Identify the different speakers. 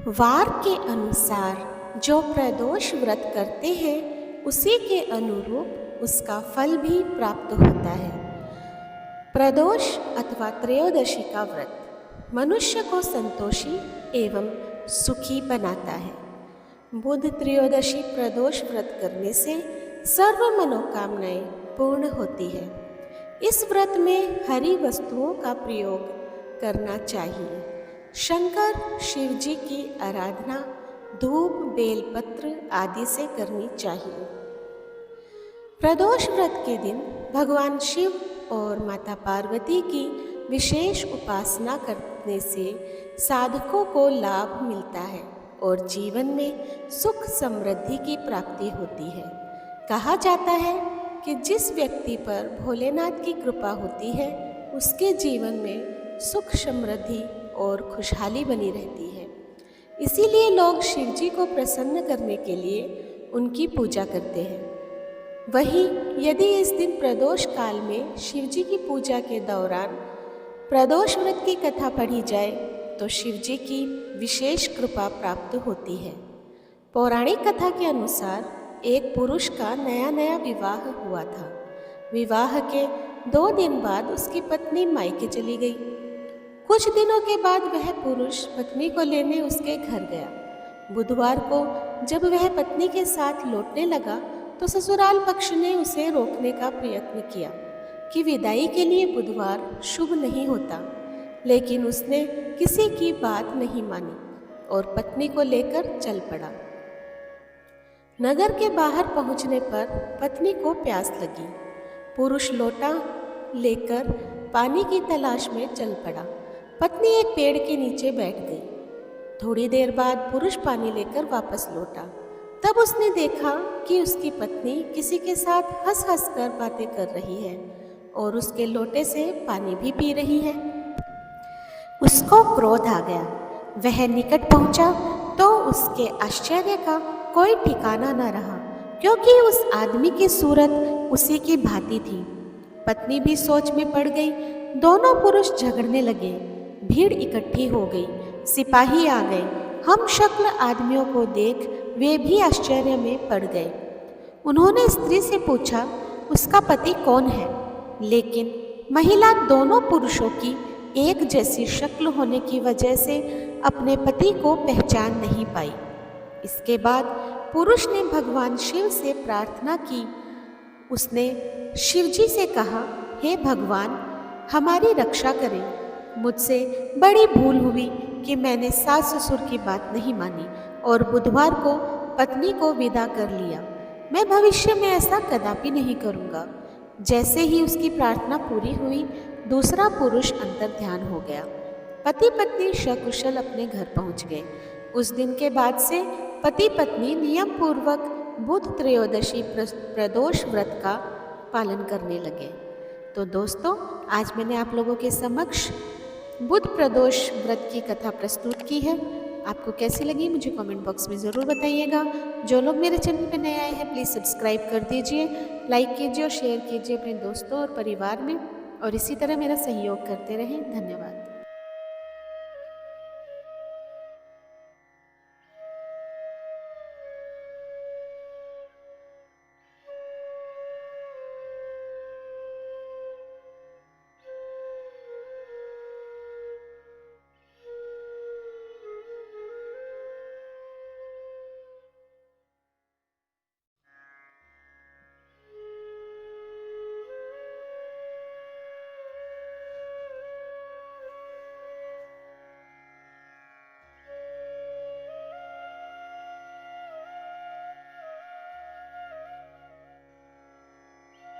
Speaker 1: वार के अनुसार जो प्रदोष व्रत करते हैं उसी के अनुरूप उसका फल भी प्राप्त होता है। प्रदोष अथवा त्रयोदशी का व्रत मनुष्य को संतोषी एवं सुखी बनाता है। बुध त्रयोदशी प्रदोष व्रत करने से सर्व मनोकामनाएं पूर्ण होती है। इस व्रत में हरी वस्तुओं का प्रयोग करना चाहिए। शंकर शिव जी की आराधना धूप बेलपत्र आदि से करनी चाहिए। प्रदोष व्रत के दिन भगवान शिव और माता पार्वती की विशेष उपासना करने से साधकों को लाभ मिलता है और जीवन में सुख समृद्धि की प्राप्ति होती है। कहा जाता है कि जिस व्यक्ति पर भोलेनाथ की कृपा होती है उसके जीवन में सुख समृद्धि और खुशहाली बनी रहती है। इसीलिए लोग शिव जी को प्रसन्न करने के लिए उनकी पूजा करते हैं। वहीं यदि इस दिन प्रदोष काल में शिव जी की पूजा के दौरान प्रदोष व्रत की कथा पढ़ी जाए तो शिव जी की विशेष कृपा प्राप्त होती है। पौराणिक कथा के अनुसार एक पुरुष का नया नया विवाह हुआ था। विवाह के 2 दिन बाद उसकी पत्नी मायके चली गई। कुछ दिनों के बाद वह पुरुष पत्नी को लेने उसके घर गया। बुधवार को जब वह पत्नी के साथ लौटने लगा तो ससुराल पक्ष ने उसे रोकने का प्रयत्न किया कि विदाई के लिए बुधवार शुभ नहीं होता, लेकिन उसने किसी की बात नहीं मानी और पत्नी को लेकर चल पड़ा। नगर के बाहर पहुंचने पर पत्नी को प्यास लगी। पुरुष लोटा लेकर पानी की तलाश में चल पड़ा। पत्नी एक पेड़ के नीचे बैठ गई। थोड़ी देर बाद पुरुष पानी लेकर वापस लौटा। तब उसने देखा कि उसकी पत्नी किसी के साथ हंस हंस कर बातें कर रही है और उसके लोटे से पानी भी पी रही है। उसको क्रोध आ गया। वह निकट पहुंचा तो उसके आश्चर्य का कोई ठिकाना न रहा, क्योंकि उस आदमी की सूरत उसी की भांति थी। पत्नी भी सोच में पड़ गई। दोनों पुरुष झगड़ने लगे। भीड़ इकट्ठी हो गई। सिपाही आ गए। हम शक्ल आदमियों को देख वे भी आश्चर्य में पड़ गए। उन्होंने स्त्री से पूछा उसका पति कौन है, लेकिन महिला दोनों पुरुषों की एक जैसी शक्ल होने की वजह से अपने पति को पहचान नहीं पाई। इसके बाद पुरुष ने भगवान शिव से प्रार्थना की। उसने शिव जी से कहा, हे भगवान, हमारी रक्षा करें। मुझसे बड़ी भूल हुई कि मैंने सास ससुर की बात नहीं मानी और बुधवार को पत्नी को विदा कर लिया। मैं भविष्य में ऐसा कदापि नहीं करूँगा। जैसे ही उसकी प्रार्थना पूरी हुई, दूसरा पुरुष अंतर्ध्यान हो गया। पति पत्नी सकुशल अपने घर पहुँच गए। उस दिन के बाद से पति पत्नी नियम पूर्वक बुध त्रयोदशी प्रदोष व्रत का पालन करने लगे। तो दोस्तों, आज मैंने आप लोगों के समक्ष बुध प्रदोष व्रत की कथा प्रस्तुत की है। आपको कैसी लगी मुझे कमेंट बॉक्स में ज़रूर बताइएगा। जो लोग मेरे चैनल पर नए आए हैं प्लीज़ सब्सक्राइब कर दीजिए, लाइक कीजिए और शेयर कीजिए अपने दोस्तों और परिवार में, और इसी तरह मेरा सहयोग करते रहें। धन्यवाद।